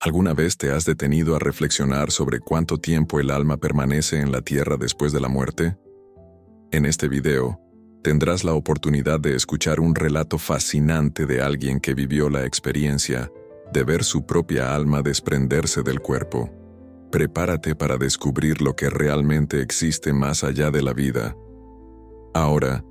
¿Alguna vez te has detenido a reflexionar sobre cuánto tiempo el alma permanece en la tierra después de la muerte? En este video, tendrás la oportunidad de escuchar un relato fascinante de alguien que vivió la experiencia de ver su propia alma desprenderse del cuerpo. Prepárate para descubrir lo que realmente existe más allá de la vida. Ahora,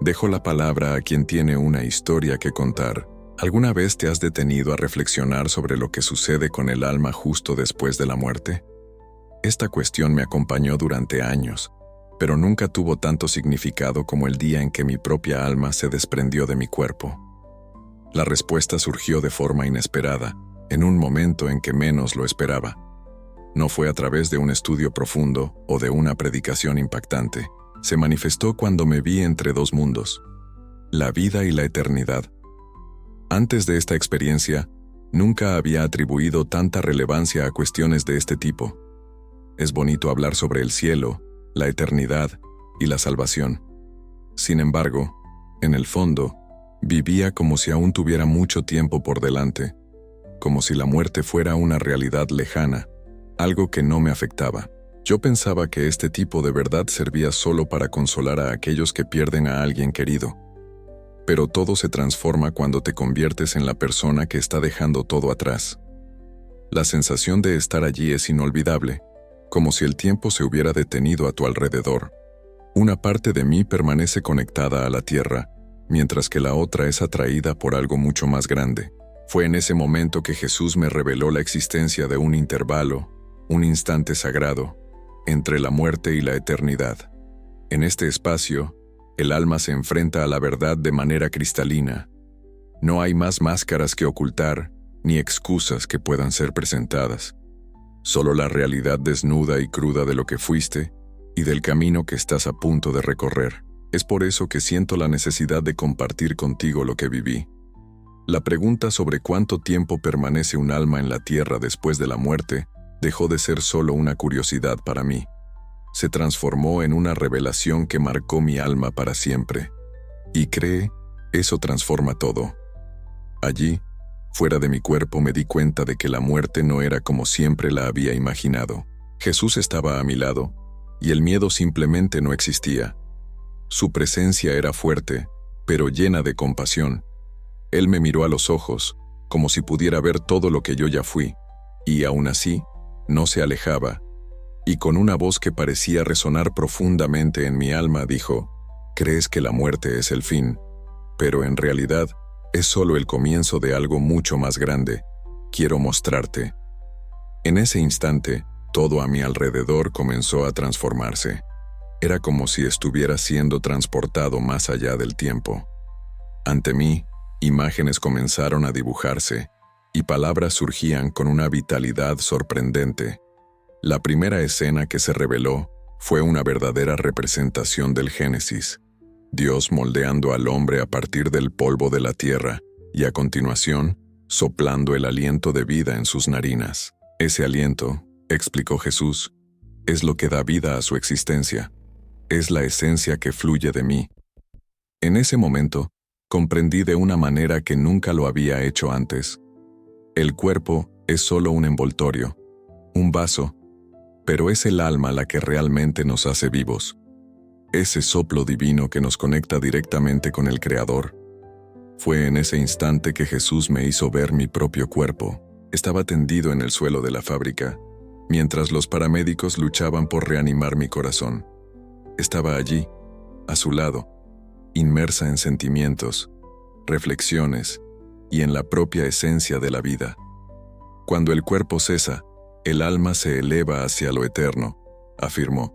dejo la palabra a quien tiene una historia que contar. ¿Alguna vez te has detenido a reflexionar sobre lo que sucede con el alma justo después de la muerte? Esta cuestión me acompañó durante años, pero nunca tuvo tanto significado como el día en que mi propia alma se desprendió de mi cuerpo. La respuesta surgió de forma inesperada, en un momento en que menos lo esperaba. No fue a través de un estudio profundo o de una predicación impactante. Se manifestó cuando me vi entre dos mundos, la vida y la eternidad. Antes de esta experiencia, nunca había atribuido tanta relevancia a cuestiones de este tipo. Es bonito hablar sobre el cielo, la eternidad y la salvación. Sin embargo, en el fondo, vivía como si aún tuviera mucho tiempo por delante, como si la muerte fuera una realidad lejana, algo que no me afectaba. Yo pensaba que este tipo de verdad servía solo para consolar a aquellos que pierden a alguien querido. Pero todo se transforma cuando te conviertes en la persona que está dejando todo atrás. La sensación de estar allí es inolvidable, como si el tiempo se hubiera detenido a tu alrededor. Una parte de mí permanece conectada a la tierra, mientras que la otra es atraída por algo mucho más grande. Fue en ese momento que Jesús me reveló la existencia de un intervalo, un instante sagrado, entre la muerte y la eternidad. En este espacio, el alma se enfrenta a la verdad de manera cristalina. No hay más máscaras que ocultar, ni excusas que puedan ser presentadas. Solo la realidad desnuda y cruda de lo que fuiste y del camino que estás a punto de recorrer. Es por eso que siento la necesidad de compartir contigo lo que viví. La pregunta sobre cuánto tiempo permanece un alma en la tierra después de la muerte dejó de ser solo una curiosidad para mí. Se transformó en una revelación que marcó mi alma para siempre. Y eso transforma todo. Allí, fuera de mi cuerpo, me di cuenta de que la muerte no era como siempre la había imaginado. Jesús estaba a mi lado, y el miedo simplemente no existía. Su presencia era fuerte, pero llena de compasión. Él me miró a los ojos, como si pudiera ver todo lo que yo ya fui, y aún así, no se alejaba, y con una voz que parecía resonar profundamente en mi alma dijo: «Crees que la muerte es el fin, pero en realidad es solo el comienzo de algo mucho más grande. Quiero mostrarte». En ese instante, todo a mi alrededor comenzó a transformarse. Era como si estuviera siendo transportado más allá del tiempo. Ante mí, imágenes comenzaron a dibujarse, y palabras surgían con una vitalidad sorprendente. La primera escena que se reveló fue una verdadera representación del Génesis, Dios moldeando al hombre a partir del polvo de la tierra y a continuación, soplando el aliento de vida en sus narinas. Ese aliento, explicó Jesús, es lo que da vida a su existencia. Es la esencia que fluye de mí. En ese momento, comprendí de una manera que nunca lo había hecho antes. El cuerpo es solo un envoltorio, un vaso, pero es el alma la que realmente nos hace vivos. Ese soplo divino que nos conecta directamente con el Creador. Fue en ese instante que Jesús me hizo ver mi propio cuerpo. Estaba tendido en el suelo de la fábrica, mientras los paramédicos luchaban por reanimar mi corazón. Estaba allí, a su lado, inmersa en sentimientos, reflexiones y en la propia esencia de la vida. Cuando el cuerpo cesa, el alma se eleva hacia lo eterno, afirmó.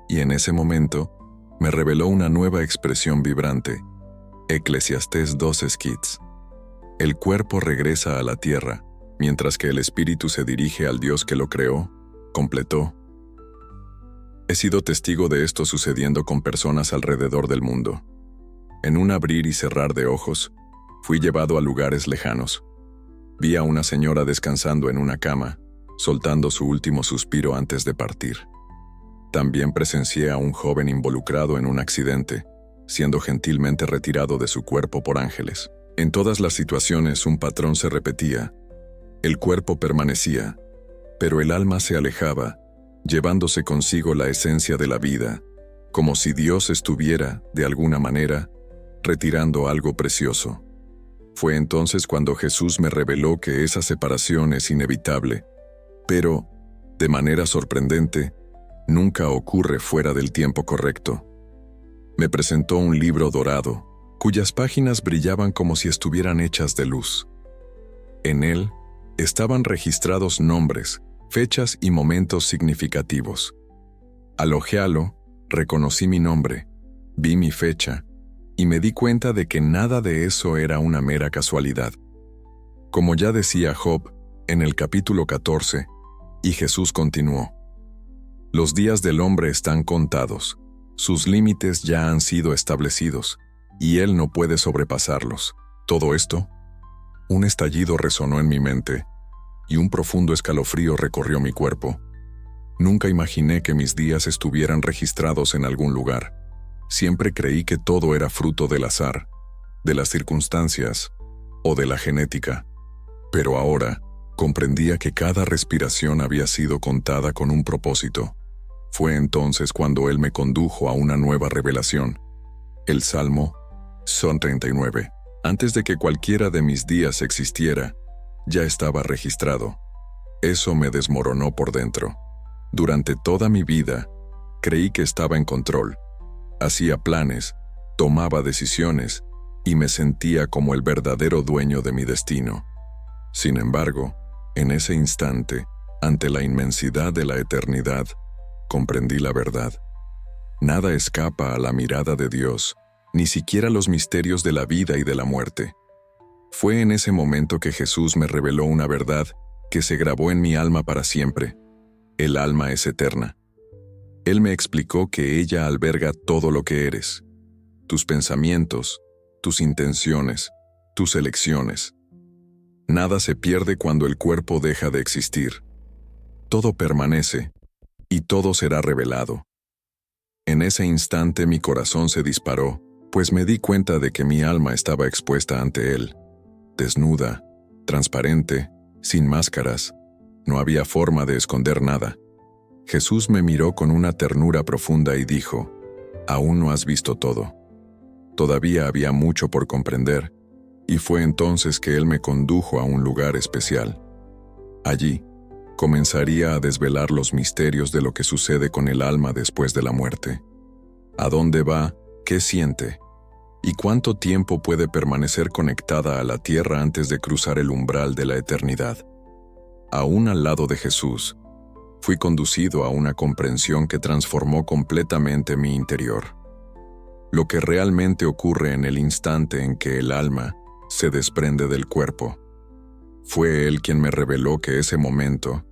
Y en ese momento, me reveló una nueva expresión vibrante, Eclesiastés 2 skits. El cuerpo regresa a la tierra, mientras que el espíritu se dirige al Dios que lo creó, completó. He sido testigo de esto sucediendo con personas alrededor del mundo. En un abrir y cerrar de ojos, fui llevado a lugares lejanos. Vi a una señora descansando en una cama, soltando su último suspiro antes de partir. También presencié a un joven involucrado en un accidente, siendo gentilmente retirado de su cuerpo por ángeles. En todas las situaciones un patrón se repetía. El cuerpo permanecía, pero el alma se alejaba, llevándose consigo la esencia de la vida, como si Dios estuviera, de alguna manera, retirando algo precioso. Fue entonces cuando Jesús me reveló que esa separación es inevitable, pero, de manera sorprendente, nunca ocurre fuera del tiempo correcto. Me presentó un libro dorado, cuyas páginas brillaban como si estuvieran hechas de luz. En él estaban registrados nombres, fechas y momentos significativos. Al hojearlo, reconocí mi nombre, vi mi fecha, y me di cuenta de que nada de eso era una mera casualidad. Como ya decía Job en el capítulo 14, y Jesús continuó: los días del hombre están contados, sus límites ya han sido establecidos, y él no puede sobrepasarlos. Todo esto, un estallido resonó en mi mente, y un profundo escalofrío recorrió mi cuerpo. Nunca imaginé que mis días estuvieran registrados en algún lugar. Siempre creí que todo era fruto del azar, de las circunstancias o de la genética. Pero ahora comprendía que cada respiración había sido contada con un propósito. Fue entonces cuando Él me condujo a una nueva revelación. El Salmo 39. Antes de que cualquiera de mis días existiera, ya estaba registrado. Eso me desmoronó por dentro. Durante toda mi vida, creí que estaba en control. Hacía planes, tomaba decisiones y me sentía como el verdadero dueño de mi destino. Sin embargo, en ese instante, ante la inmensidad de la eternidad, comprendí la verdad. Nada escapa a la mirada de Dios, ni siquiera los misterios de la vida y de la muerte. Fue en ese momento que Jesús me reveló una verdad que se grabó en mi alma para siempre. El alma es eterna. Él me explicó que ella alberga todo lo que eres: tus pensamientos, tus intenciones, tus elecciones. Nada se pierde cuando el cuerpo deja de existir. Todo permanece, y todo será revelado. En ese instante mi corazón se disparó, pues me di cuenta de que mi alma estaba expuesta ante Él, desnuda, transparente, sin máscaras. No había forma de esconder nada. Jesús me miró con una ternura profunda y dijo: aún no has visto todo. Todavía había mucho por comprender, y fue entonces que Él me condujo a un lugar especial. Allí, comenzaría a desvelar los misterios de lo que sucede con el alma después de la muerte. ¿A dónde va? ¿Qué siente? ¿Y cuánto tiempo puede permanecer conectada a la tierra antes de cruzar el umbral de la eternidad? Aún al lado de Jesús, fui conducido a una comprensión que transformó completamente mi interior. Lo que realmente ocurre en el instante en que el alma se desprende del cuerpo. Fue Él quien me reveló que ese momento,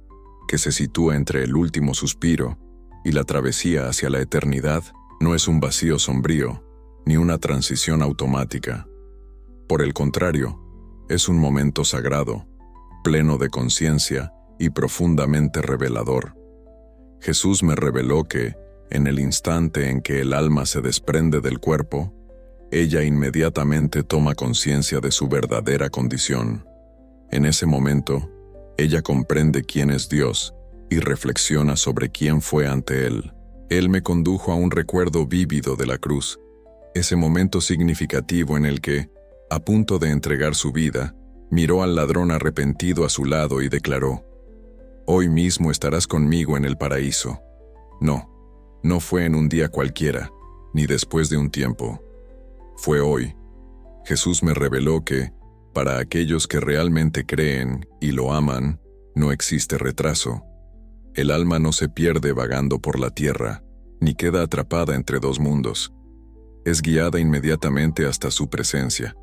que se sitúa entre el último suspiro y la travesía hacia la eternidad, no es un vacío sombrío, ni una transición automática. Por el contrario, es un momento sagrado, pleno de conciencia y profundamente revelador. Jesús me reveló que, en el instante en que el alma se desprende del cuerpo, ella inmediatamente toma conciencia de su verdadera condición. En ese momento, ella comprende quién es Dios y reflexiona sobre quién fue ante Él. Él me condujo a un recuerdo vívido de la cruz, ese momento significativo en el que, a punto de entregar su vida, miró al ladrón arrepentido a su lado y declaró: hoy mismo estarás conmigo en el paraíso. No fue en un día cualquiera, ni después de un tiempo. Fue hoy. Jesús me reveló que, para aquellos que realmente creen y lo aman, no existe retraso. El alma no se pierde vagando por la tierra, ni queda atrapada entre dos mundos. Es guiada inmediatamente hasta su presencia.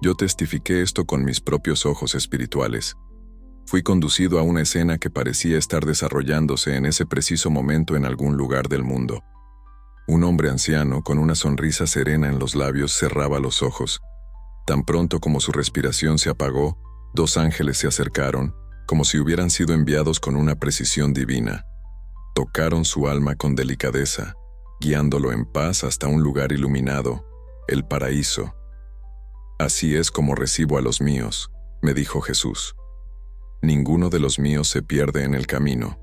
Yo testifiqué esto con mis propios ojos espirituales. Fui conducido a una escena que parecía estar desarrollándose en ese preciso momento en algún lugar del mundo. Un hombre anciano, con una sonrisa serena en los labios, cerraba los ojos. Tan pronto como su respiración se apagó, dos ángeles se acercaron, como si hubieran sido enviados con una precisión divina. Tocaron su alma con delicadeza, guiándolo en paz hasta un lugar iluminado, el paraíso. Así es como recibo a los míos, me dijo Jesús. ninguno de los míos se pierde en el camino.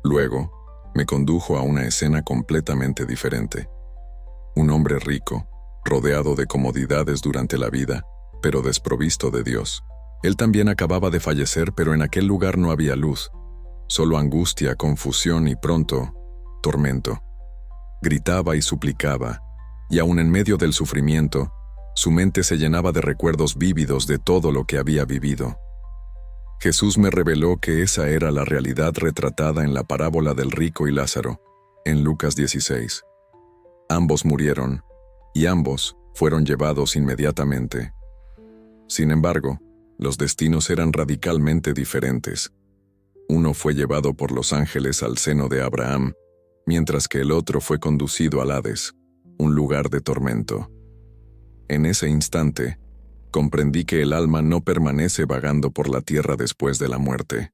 Luego, me condujo a una escena completamente diferente. Un hombre rico, rodeado de comodidades durante la vida, pero desprovisto de Dios. Él también acababa de fallecer, pero en aquel lugar no había luz, solo angustia, confusión y pronto, tormento. Gritaba y suplicaba, y aun en medio del sufrimiento, su mente se llenaba de recuerdos vívidos de todo lo que había vivido. Jesús me reveló que esa era la realidad retratada en la parábola del rico y Lázaro, en Lucas 16. Ambos murieron, y ambos fueron llevados inmediatamente. Sin embargo, los destinos eran radicalmente diferentes. Uno fue llevado por los ángeles al seno de Abraham, mientras que el otro fue conducido al Hades, un lugar de tormento. En ese instante, comprendí que el alma no permanece vagando por la tierra después de la muerte.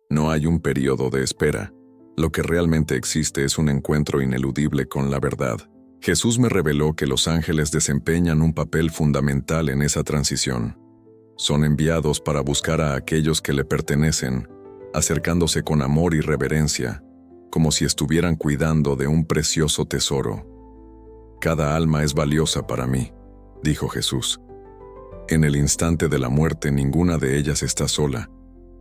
No hay un periodo de espera. Lo que realmente existe es un encuentro ineludible con la verdad. Jesús me reveló que los ángeles desempeñan un papel fundamental en esa transición. Son enviados para buscar a aquellos que le pertenecen, acercándose con amor y reverencia, como si estuvieran cuidando de un precioso tesoro. Cada alma es valiosa para mí, dijo Jesús. En el instante de la muerte ninguna de ellas está sola.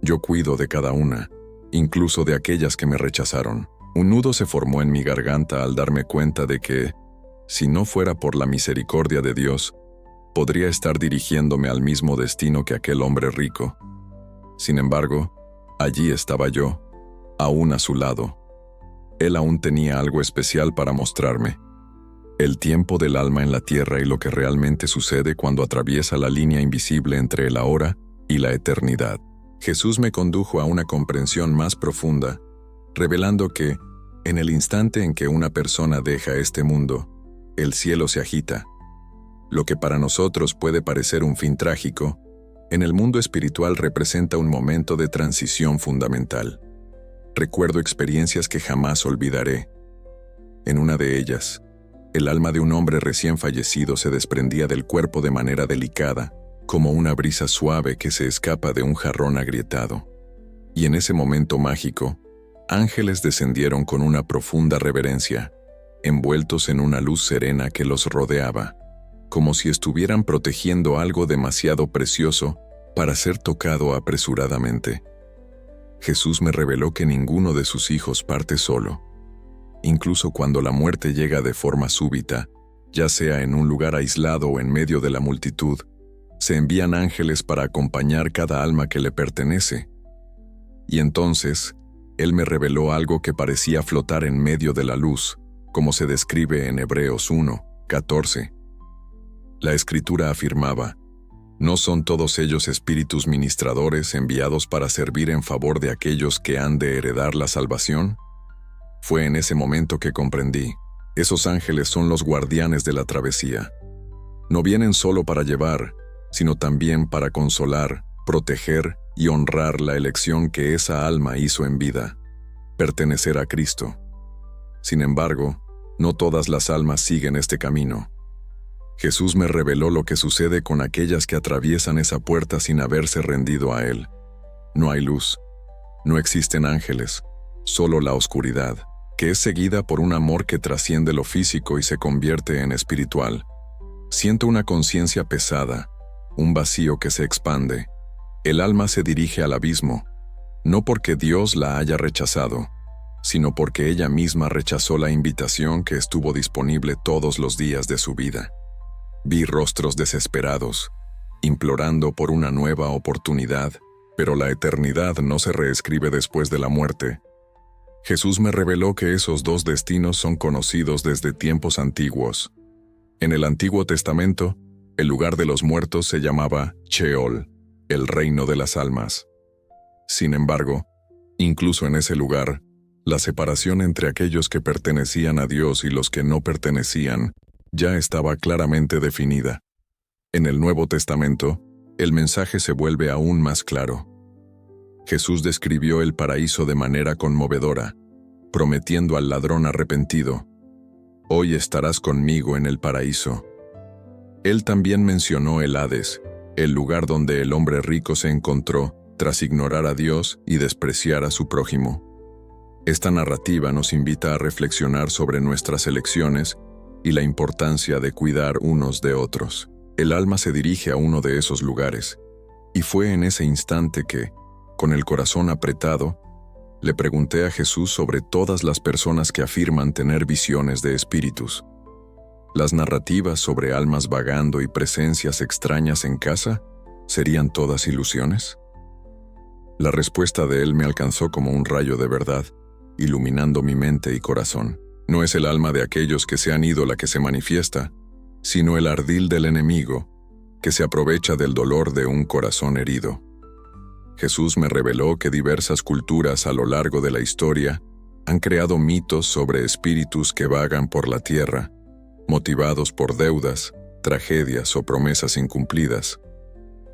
Yo cuido de cada una, incluso de aquellas que me rechazaron. Un nudo se formó en mi garganta al darme cuenta de que, si no fuera por la misericordia de Dios, podría estar dirigiéndome al mismo destino que aquel hombre rico. Sin embargo, allí estaba yo, aún a su lado. Él aún tenía algo especial para mostrarme. El tiempo del alma en la tierra y lo que realmente sucede cuando atraviesa la línea invisible entre el ahora y la eternidad. Jesús me condujo a una comprensión más profunda, revelando que, en el instante en que una persona deja este mundo, el cielo se agita. Lo que para nosotros puede parecer un fin trágico, en el mundo espiritual representa un momento de transición fundamental. Recuerdo experiencias que jamás olvidaré. En una de ellas, el alma de un hombre recién fallecido se desprendía del cuerpo de manera delicada, como una brisa suave que se escapa de un jarrón agrietado. Y en ese momento mágico, ángeles descendieron con una profunda reverencia, envueltos en una luz serena que los rodeaba, como si estuvieran protegiendo algo demasiado precioso para ser tocado apresuradamente. Jesús me reveló que ninguno de sus hijos parte solo. Incluso cuando la muerte llega de forma súbita, ya sea en un lugar aislado o en medio de la multitud, se envían ángeles para acompañar cada alma que le pertenece. Y entonces, Él me reveló algo que parecía flotar en medio de la luz, como se describe en Hebreos 1:14. La Escritura afirmaba: ¿no son todos ellos espíritus ministradores enviados para servir en favor de aquellos que han de heredar la salvación? Fue en ese momento que comprendí, esos ángeles son los guardianes de la travesía. No vienen solo para llevar, sino también para consolar, proteger y honrar la elección que esa alma hizo en vida: pertenecer a Cristo. Sin embargo, no todas las almas siguen este camino. Jesús me reveló lo que sucede con aquellas que atraviesan esa puerta sin haberse rendido a Él. No hay luz, no existen ángeles, solo la oscuridad, que es seguida por un amor que trasciende lo físico y se convierte en espiritual. Siento una conciencia pesada, un vacío que se expande. El alma se dirige al abismo, no porque Dios la haya rechazado, sino porque ella misma rechazó la invitación que estuvo disponible todos los días de su vida. Vi rostros desesperados, implorando por una nueva oportunidad, pero la eternidad no se reescribe después de la muerte. Jesús me reveló que esos dos destinos son conocidos desde tiempos antiguos. En el Antiguo Testamento, el lugar de los muertos se llamaba Sheol, el reino de las almas. Sin embargo, incluso en ese lugar, la separación entre aquellos que pertenecían a Dios y los que no pertenecían ya estaba claramente definida. En el Nuevo Testamento, el mensaje se vuelve aún más claro. Jesús describió el paraíso de manera conmovedora, prometiendo al ladrón arrepentido: «Hoy estarás conmigo en el paraíso». Él también mencionó el Hades, el lugar donde el hombre rico se encontró tras ignorar a Dios y despreciar a su prójimo. Esta narrativa nos invita a reflexionar sobre nuestras elecciones y la importancia de cuidar unos de otros. El alma se dirige a uno de esos lugares, y fue en ese instante que, con el corazón apretado, le pregunté a Jesús sobre todas las personas que afirman tener visiones de espíritus. ¿Las narrativas sobre almas vagando y presencias extrañas en casa serían todas ilusiones? La respuesta de él me alcanzó como un rayo de verdad, iluminando mi mente y corazón. No es el alma de aquellos que se han ido la que se manifiesta, sino el ardil del enemigo, que se aprovecha del dolor de un corazón herido. Jesús me reveló que diversas culturas a lo largo de la historia han creado mitos sobre espíritus que vagan por la tierra, motivados por deudas, tragedias o promesas incumplidas.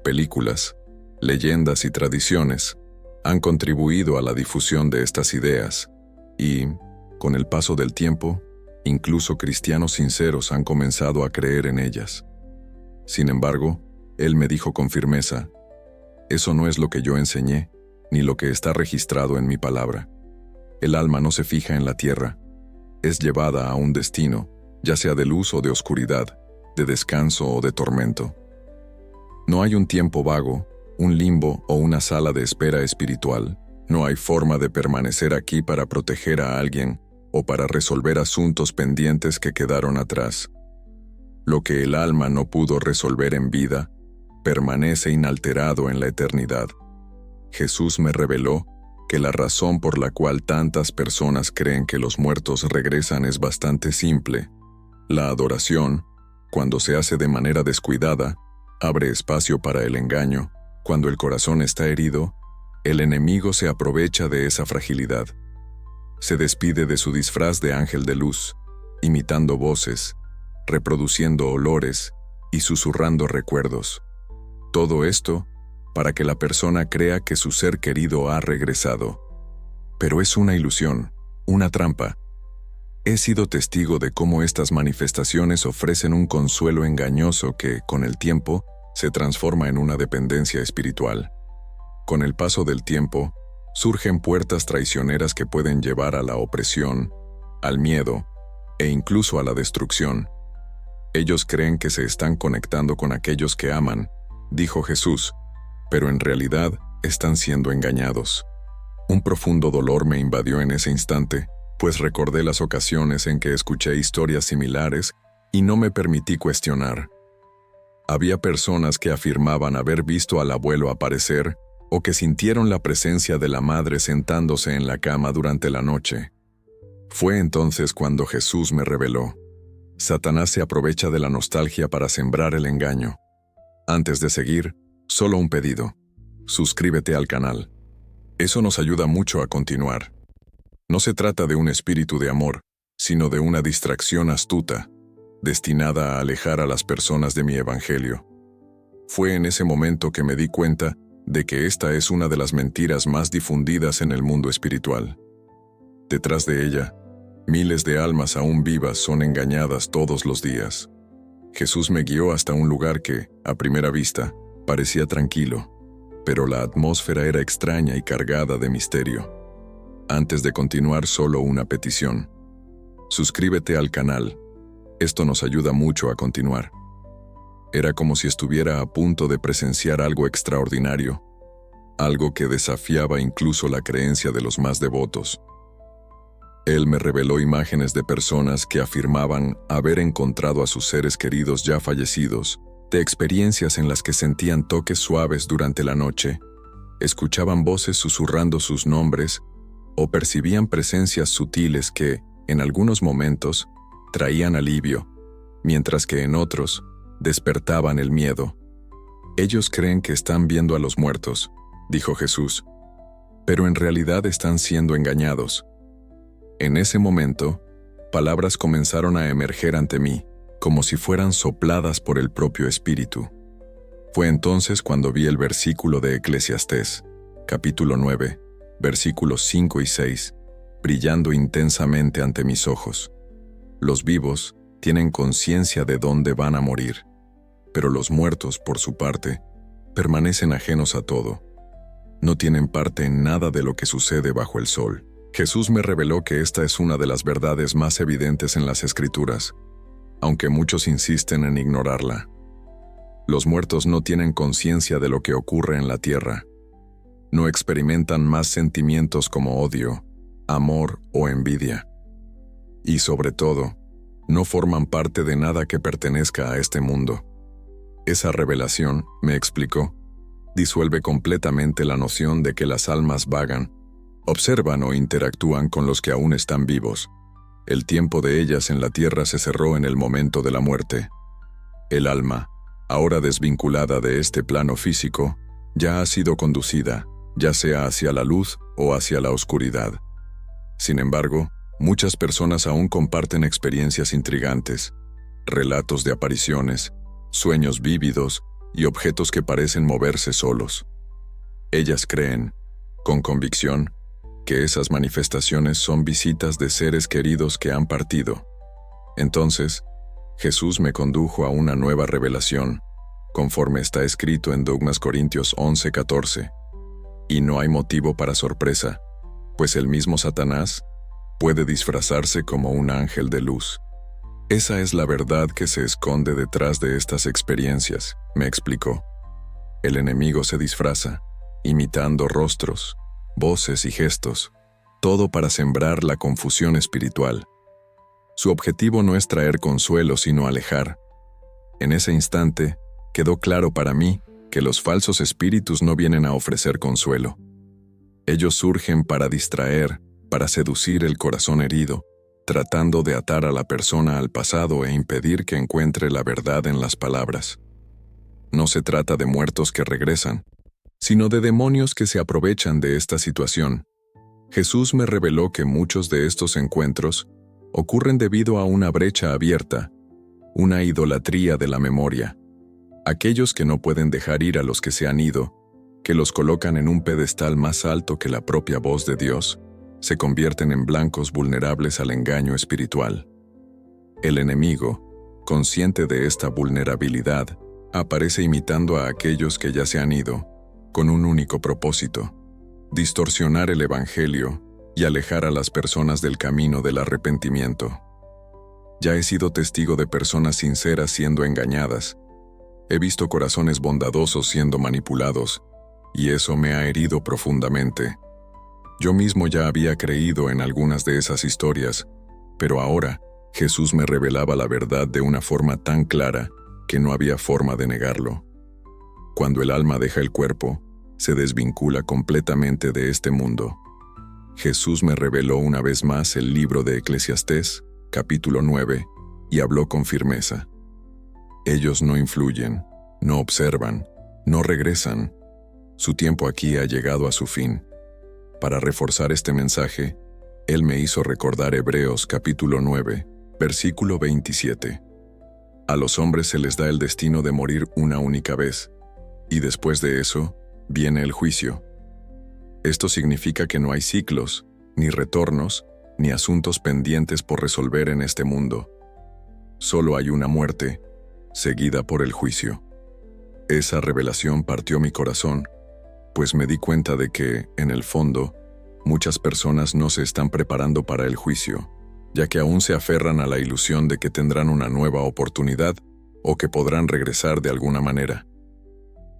Películas, leyendas y tradiciones han contribuido a la difusión de estas ideas y, con el paso del tiempo, incluso cristianos sinceros han comenzado a creer en ellas. Sin embargo, él me dijo con firmeza: eso no es lo que yo enseñé, ni lo que está registrado en mi palabra. El alma no se fija en la tierra, es llevada a un destino, ya sea de luz o de oscuridad, de descanso o de tormento. No hay un tiempo vago, un limbo o una sala de espera espiritual. No hay forma de permanecer aquí para proteger a alguien o para resolver asuntos pendientes que quedaron atrás. Lo que el alma no pudo resolver en vida, permanece inalterado en la eternidad. Jesús me reveló que la razón por la cual tantas personas creen que los muertos regresan es bastante simple. La adoración, cuando se hace de manera descuidada, abre espacio para el engaño. Cuando el corazón está herido, el enemigo se aprovecha de esa fragilidad. Se despide de su disfraz de ángel de luz, imitando voces, reproduciendo olores y susurrando recuerdos. Todo esto para que la persona crea que su ser querido ha regresado. Pero es una ilusión, una trampa. He sido testigo de cómo estas manifestaciones ofrecen un consuelo engañoso que, con el tiempo, se transforma en una dependencia espiritual. Con el paso del tiempo, surgen puertas traicioneras que pueden llevar a la opresión, al miedo e incluso a la destrucción. Ellos creen que se están conectando con aquellos que aman, dijo Jesús, pero en realidad están siendo engañados. Un profundo dolor me invadió en ese instante, pues recordé las ocasiones en que escuché historias similares y no me permití cuestionar. Había personas que afirmaban haber visto al abuelo aparecer o que sintieron la presencia de la madre sentándose en la cama durante la noche. Fue entonces cuando Jesús me reveló: Satanás se aprovecha de la nostalgia para sembrar el engaño. Antes de seguir, solo un pedido: suscríbete al canal. Eso nos ayuda mucho a continuar. No se trata de un espíritu de amor, sino de una distracción astuta, destinada a alejar a las personas de mi evangelio. Fue en ese momento que me di cuenta de que esta es una de las mentiras más difundidas en el mundo espiritual. Detrás de ella, miles de almas aún vivas son engañadas todos los días. Jesús me guió hasta un lugar que, a primera vista, parecía tranquilo, pero la atmósfera era extraña y cargada de misterio. Antes de continuar, solo una petición: suscríbete al canal. Esto nos ayuda mucho a continuar. Era como si estuviera a punto de presenciar algo extraordinario, algo que desafiaba incluso la creencia de los más devotos. Él me reveló imágenes de personas que afirmaban haber encontrado a sus seres queridos ya fallecidos, de experiencias en las que sentían toques suaves durante la noche, escuchaban voces susurrando sus nombres o percibían presencias sutiles que, en algunos momentos, traían alivio, mientras que en otros, despertaban el miedo. Ellos creen que están viendo a los muertos, dijo Jesús, pero en realidad están siendo engañados. En ese momento, palabras comenzaron a emerger ante mí, como si fueran sopladas por el propio Espíritu. Fue entonces cuando vi el versículo de Eclesiastés, capítulo 9, versículos 5 y 6, brillando intensamente ante mis ojos. Los vivos tienen conciencia de dónde van a morir, pero los muertos, por su parte, permanecen ajenos a todo. no tienen parte en nada de lo que sucede bajo el sol. Jesús me reveló que esta es una de las verdades más evidentes en las Escrituras, aunque muchos insisten en ignorarla. Los muertos no tienen conciencia de lo que ocurre en la tierra. No experimentan más sentimientos como odio, amor o envidia. Y sobre todo, no forman parte de nada que pertenezca a este mundo. Esa revelación, me explicó, disuelve completamente la noción de que las almas vagan, observan o interactúan con los que aún están vivos. El tiempo de ellas en la tierra se cerró en el momento de la muerte. El alma, ahora desvinculada de este plano físico, ya ha sido conducida, ya sea hacia la luz o hacia la oscuridad. Sin embargo, muchas personas aún comparten experiencias intrigantes, relatos de apariciones, sueños vívidos y objetos que parecen moverse solos. Ellas creen, con convicción, que esas manifestaciones son visitas de seres queridos que han partido. Entonces, Jesús me condujo a una nueva revelación, conforme está escrito en 2 Corintios 11:14. Y no hay motivo para sorpresa, pues el mismo Satanás puede disfrazarse como un ángel de luz. Esa es la verdad que se esconde detrás de estas experiencias, me explicó. El enemigo se disfraza, imitando rostros, voces y gestos, todo para sembrar la confusión espiritual. Su objetivo no es traer consuelo, sino alejar. En ese instante, quedó claro para mí que los falsos espíritus no vienen a ofrecer consuelo. Ellos surgen para distraer, para seducir el corazón herido, tratando de atar a la persona al pasado e impedir que encuentre la verdad en las palabras. No se trata de muertos que regresan, sino de demonios que se aprovechan de esta situación. Jesús me reveló que muchos de estos encuentros ocurren debido a una brecha abierta, una idolatría de la memoria. Aquellos que no pueden dejar ir a los que se han ido, que los colocan en un pedestal más alto que la propia voz de Dios, se convierten en blancos vulnerables al engaño espiritual. El enemigo, consciente de esta vulnerabilidad, aparece imitando a aquellos que ya se han ido, con un único propósito: distorsionar el Evangelio y alejar a las personas del camino del arrepentimiento. Ya he sido testigo de personas sinceras siendo engañadas. He visto corazones bondadosos siendo manipulados, y eso me ha herido profundamente. Yo mismo ya había creído en algunas de esas historias, pero ahora Jesús me revelaba la verdad de una forma tan clara que no había forma de negarlo. Cuando el alma deja el cuerpo, se desvincula completamente de este mundo. Jesús me reveló una vez más el libro de Eclesiastés, capítulo 9, y habló con firmeza. Ellos no influyen, no observan, no regresan. Su tiempo aquí ha llegado a su fin. Para reforzar este mensaje, Él me hizo recordar Hebreos capítulo 9, versículo 27. A los hombres se les da el destino de morir una única vez, y después de eso, viene el juicio. Esto significa que no hay ciclos, ni retornos, ni asuntos pendientes por resolver en este mundo. Solo hay una muerte, seguida por el juicio. Esa revelación partió mi corazón, pues me di cuenta de que, en el fondo, muchas personas no se están preparando para el juicio, ya que aún se aferran a la ilusión de que tendrán una nueva oportunidad o que podrán regresar de alguna manera.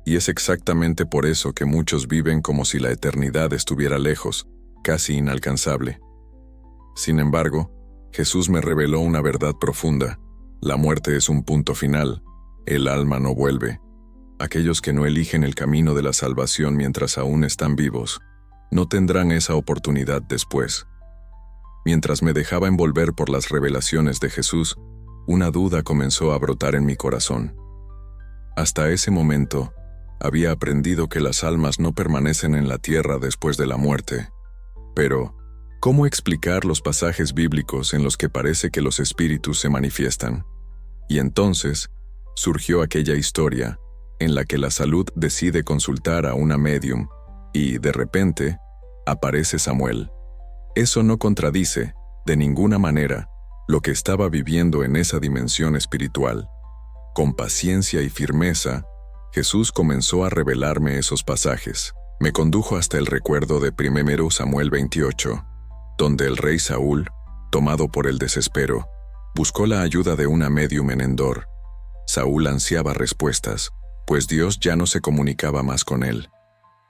Y es exactamente por eso que muchos viven como si la eternidad estuviera lejos, casi inalcanzable. Sin embargo, Jesús me reveló una verdad profunda: la muerte es un punto final, el alma no vuelve. Aquellos que no eligen el camino de la salvación mientras aún están vivos, no tendrán esa oportunidad después. Mientras me dejaba envolver por las revelaciones de Jesús, una duda comenzó a brotar en mi corazón. Hasta ese momento, había aprendido que las almas no permanecen en la tierra después de la muerte. Pero, ¿cómo explicar los pasajes bíblicos en los que parece que los espíritus se manifiestan? Y entonces, surgió aquella historia en la que la salud decide consultar a una médium y, de repente, aparece Samuel. Eso no contradice, de ninguna manera, lo que estaba viviendo en esa dimensión espiritual. Con paciencia y firmeza, Jesús comenzó a revelarme esos pasajes. Me condujo hasta el recuerdo de 1 Samuel 28, donde el rey Saúl, tomado por el desespero, buscó la ayuda de una médium en Endor. Saúl ansiaba respuestas, pues Dios ya no se comunicaba más con él.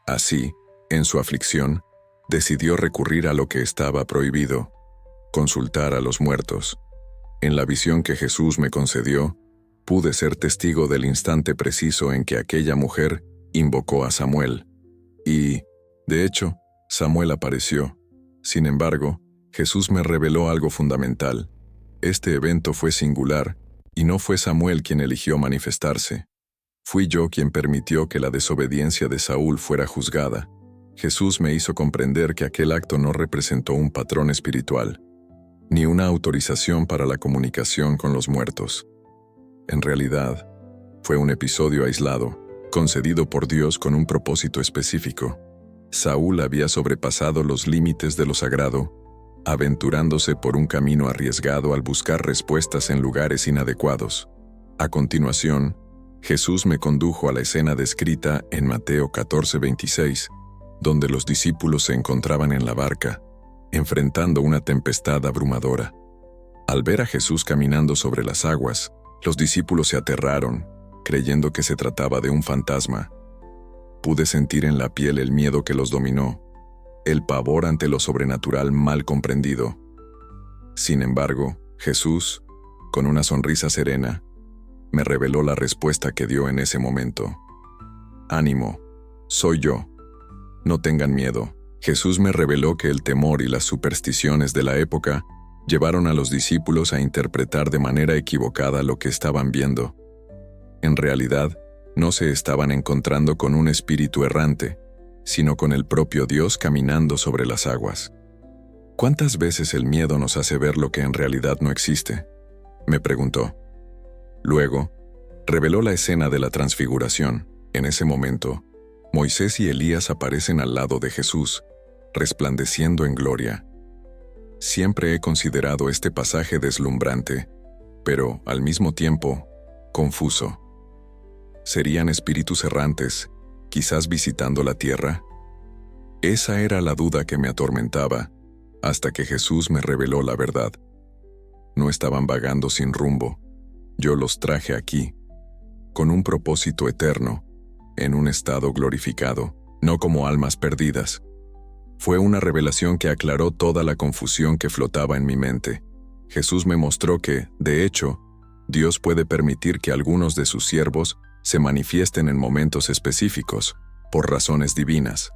Así, en su aflicción, decidió recurrir a lo que estaba prohibido: consultar a los muertos. En la visión que Jesús me concedió, pude ser testigo del instante preciso en que aquella mujer invocó a Samuel. Y, de hecho, Samuel apareció. Sin embargo, Jesús me reveló algo fundamental. Este evento fue singular, y no fue Samuel quien eligió manifestarse. Fui yo quien permitió que la desobediencia de Saúl fuera juzgada. Jesús me hizo comprender que aquel acto no representó un patrón espiritual, ni una autorización para la comunicación con los muertos. En realidad, fue un episodio aislado, concedido por Dios con un propósito específico. Saúl había sobrepasado los límites de lo sagrado, aventurándose por un camino arriesgado al buscar respuestas en lugares inadecuados. A continuación, Jesús me condujo a la escena descrita en Mateo 14:26, donde los discípulos se encontraban en la barca, enfrentando una tempestad abrumadora. Al ver a Jesús caminando sobre las aguas, los discípulos se aterraron, creyendo que se trataba de un fantasma. Pude sentir en la piel el miedo que los dominó, el pavor ante lo sobrenatural mal comprendido. Sin embargo, Jesús, con una sonrisa serena, me reveló la respuesta que dio en ese momento. «Ánimo, soy yo. No tengan miedo». Jesús me reveló que el temor y las supersticiones de la época llevaron a los discípulos a interpretar de manera equivocada lo que estaban viendo. En realidad, no se estaban encontrando con un espíritu errante, sino con el propio Dios caminando sobre las aguas. ¿Cuántas veces el miedo nos hace ver lo que en realidad no existe?, me preguntó. Luego, reveló la escena de la transfiguración. En ese momento, Moisés y Elías aparecen al lado de Jesús, resplandeciendo en gloria. Siempre he considerado este pasaje deslumbrante, pero, al mismo tiempo, confuso. ¿Serían espíritus errantes, quizás visitando la tierra? Esa era la duda que me atormentaba, hasta que Jesús me reveló la verdad. No estaban vagando sin rumbo. Yo los traje aquí, con un propósito eterno, en un estado glorificado, no como almas perdidas. Fue una revelación que aclaró toda la confusión que flotaba en mi mente. Jesús me mostró que, de hecho, Dios puede permitir que algunos de sus siervos se manifiesten en momentos específicos, por razones divinas.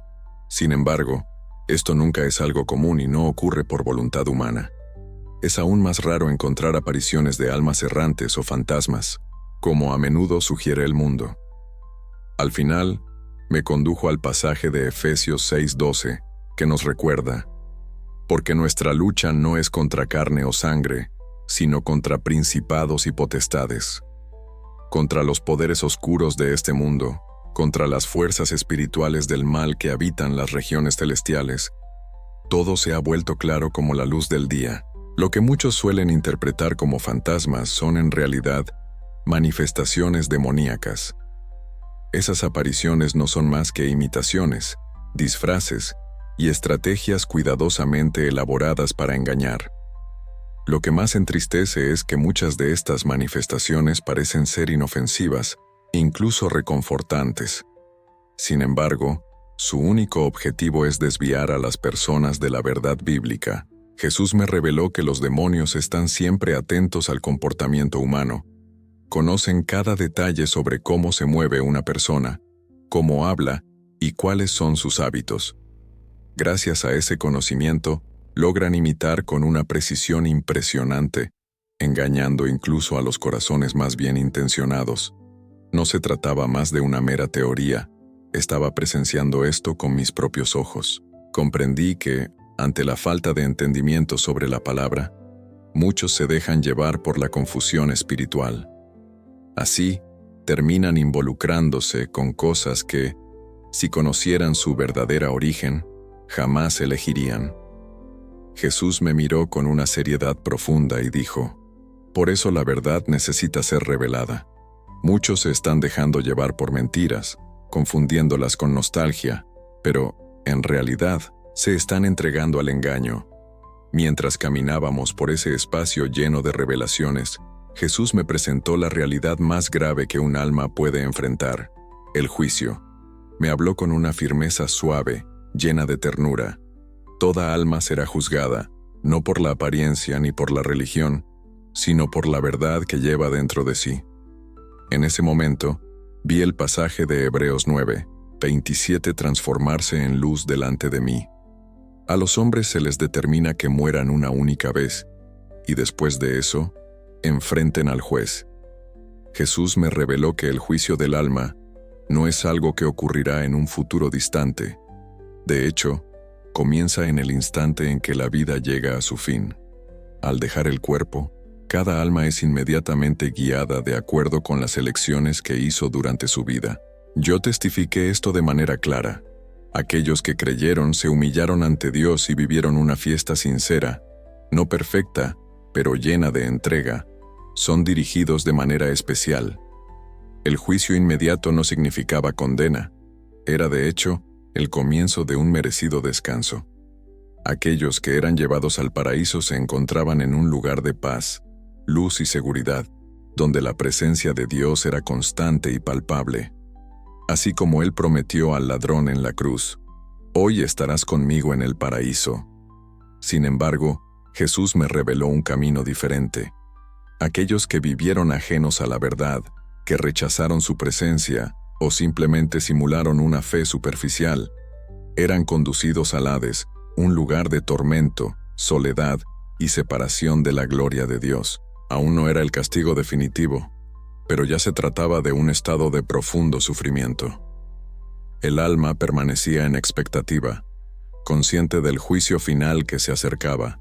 Sin embargo, esto nunca es algo común y no ocurre por voluntad humana. Es aún más raro encontrar apariciones de almas errantes o fantasmas, como a menudo sugiere el mundo. Al final, me condujo al pasaje de Efesios 6:12, que nos recuerda: porque nuestra lucha no es contra carne o sangre, sino contra principados y potestades, contra los poderes oscuros de este mundo, contra las fuerzas espirituales del mal que habitan las regiones celestiales. Todo se ha vuelto claro como la luz del día. Lo que muchos suelen interpretar como fantasmas son en realidad manifestaciones demoníacas. Esas apariciones no son más que imitaciones, disfraces y estrategias cuidadosamente elaboradas para engañar. Lo que más entristece es que muchas de estas manifestaciones parecen ser inofensivas, incluso reconfortantes. Sin embargo, su único objetivo es desviar a las personas de la verdad bíblica. Jesús me reveló que los demonios están siempre atentos al comportamiento humano. Conocen cada detalle sobre cómo se mueve una persona, cómo habla y cuáles son sus hábitos. Gracias a ese conocimiento, logran imitar con una precisión impresionante, engañando incluso a los corazones más bien intencionados. No se trataba más de una mera teoría, estaba presenciando esto con mis propios ojos. Comprendí que, ante la falta de entendimiento sobre la palabra, muchos se dejan llevar por la confusión espiritual. Así, terminan involucrándose con cosas que, si conocieran su verdadera origen, jamás elegirían. Jesús me miró con una seriedad profunda y dijo: por eso la verdad necesita ser revelada. Muchos se están dejando llevar por mentiras, confundiéndolas con nostalgia, pero, en realidad, se están entregando al engaño. Mientras caminábamos por ese espacio lleno de revelaciones, Jesús me presentó la realidad más grave que un alma puede enfrentar: el juicio. Me habló con una firmeza suave, llena de ternura. Toda alma será juzgada, no por la apariencia ni por la religión, sino por la verdad que lleva dentro de sí. En ese momento, vi el pasaje de Hebreos 9:27 transformarse en luz delante de mí. A los hombres se les determina que mueran una única vez, y después de eso, enfrenten al juez. Jesús me reveló que el juicio del alma no es algo que ocurrirá en un futuro distante. De hecho, comienza en el instante en que la vida llega a su fin. Al dejar el cuerpo, cada alma es inmediatamente guiada de acuerdo con las elecciones que hizo durante su vida. Yo testifiqué esto de manera clara. Aquellos que creyeron se humillaron ante Dios y vivieron una fiesta sincera, no perfecta, pero llena de entrega. Son dirigidos de manera especial. El juicio inmediato no significaba condena. Era, de hecho, el comienzo de un merecido descanso. Aquellos que eran llevados al paraíso se encontraban en un lugar de paz, luz y seguridad, donde la presencia de Dios era constante y palpable. Así como Él prometió al ladrón en la cruz: «Hoy estarás conmigo en el paraíso». Sin embargo, Jesús me reveló un camino diferente. Aquellos que vivieron ajenos a la verdad, que rechazaron su presencia o simplemente simularon una fe superficial, eran conducidos al Hades, un lugar de tormento, soledad y separación de la gloria de Dios. Aún no era el castigo definitivo, pero ya se trataba de un estado de profundo sufrimiento. El alma permanecía en expectativa, consciente del juicio final que se acercaba.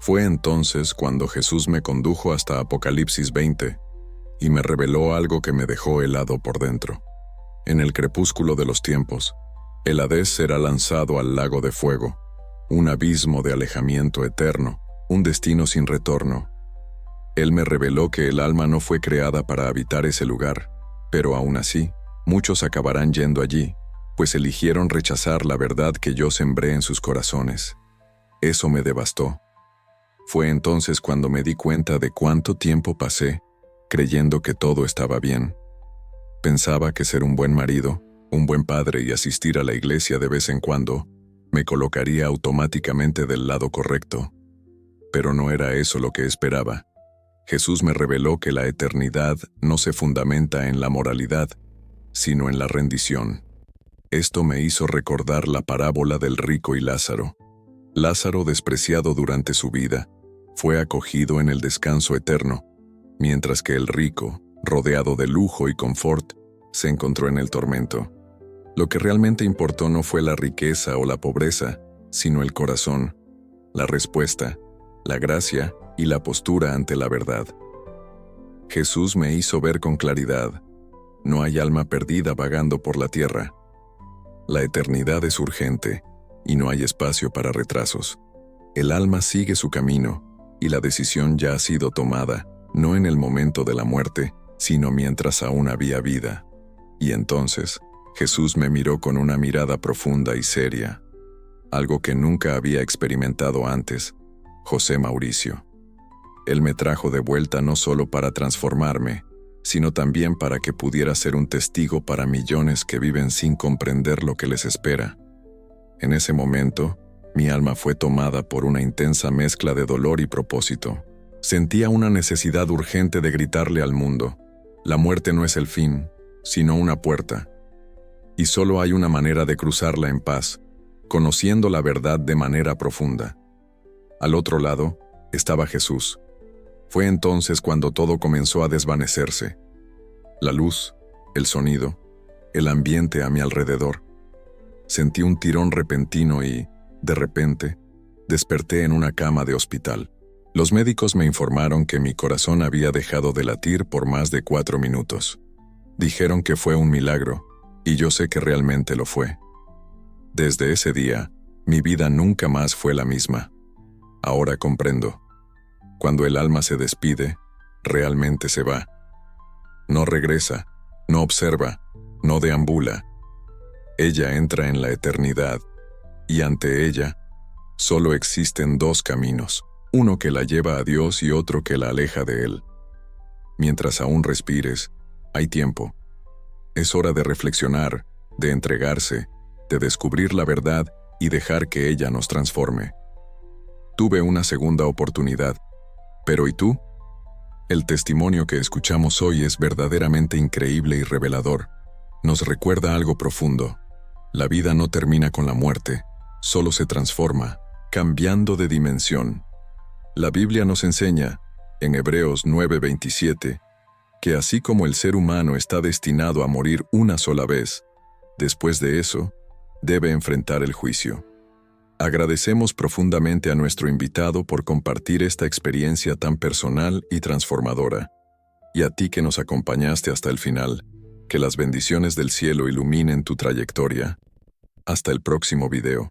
Fue entonces cuando Jesús me condujo hasta Apocalipsis 20 y me reveló algo que me dejó helado por dentro. En el crepúsculo de los tiempos, el Hades será lanzado al lago de fuego, un abismo de alejamiento eterno, un destino sin retorno. Él me reveló que el alma no fue creada para habitar ese lugar, pero aún así, muchos acabarán yendo allí, pues eligieron rechazar la verdad que yo sembré en sus corazones. Eso me devastó. Fue entonces cuando me di cuenta de cuánto tiempo pasé creyendo que todo estaba bien. Pensaba que ser un buen marido, un buen padre y asistir a la iglesia de vez en cuando me colocaría automáticamente del lado correcto. Pero no era eso lo que esperaba. Jesús me reveló que la eternidad no se fundamenta en la moralidad, sino en la rendición. Esto me hizo recordar la parábola del rico y Lázaro. Lázaro, despreciado durante su vida, fue acogido en el descanso eterno, mientras que el rico, rodeado de lujo y confort, se encontró en el tormento. Lo que realmente importó no fue la riqueza o la pobreza, sino el corazón, la respuesta, la gracia y la postura ante la verdad. Jesús me hizo ver con claridad: no hay alma perdida vagando por la tierra. La eternidad es urgente, y no hay espacio para retrasos. El alma sigue su camino, y la decisión ya ha sido tomada, no en el momento de la muerte, sino mientras aún había vida. Y entonces, Jesús me miró con una mirada profunda y seria, algo que nunca había experimentado antes. José Mauricio. Él me trajo de vuelta no solo para transformarme, sino también para que pudiera ser un testigo para millones que viven sin comprender lo que les espera. En ese momento, mi alma fue tomada por una intensa mezcla de dolor y propósito. Sentía una necesidad urgente de gritarle al mundo: la muerte no es el fin, sino una puerta. Y solo hay una manera de cruzarla en paz, conociendo la verdad de manera profunda. Al otro lado, estaba Jesús. Fue entonces cuando todo comenzó a desvanecerse. La luz, el sonido, el ambiente a mi alrededor. Sentí un tirón repentino y, de repente, desperté en una cama de hospital. Los médicos me informaron que mi corazón había dejado de latir por más de 4 minutos. Dijeron que fue un milagro, y yo sé que realmente lo fue. Desde ese día, mi vida nunca más fue la misma. Ahora comprendo. Cuando el alma se despide, realmente se va. No regresa, no observa, no deambula. Ella entra en la eternidad, y ante ella, solo existen dos caminos, uno que la lleva a Dios y otro que la aleja de Él. Mientras aún respires, hay tiempo. Es hora de reflexionar, de entregarse, de descubrir la verdad y dejar que ella nos transforme. Tuve una segunda oportunidad, pero ¿y tú? El testimonio que escuchamos hoy es verdaderamente increíble y revelador. Nos recuerda algo profundo. La vida no termina con la muerte, solo se transforma, cambiando de dimensión. La Biblia nos enseña, en Hebreos 9:27, que así como el ser humano está destinado a morir una sola vez, después de eso, debe enfrentar el juicio. Agradecemos profundamente a nuestro invitado por compartir esta experiencia tan personal y transformadora. Y a ti que nos acompañaste hasta el final, que las bendiciones del cielo iluminen tu trayectoria. Hasta el próximo video.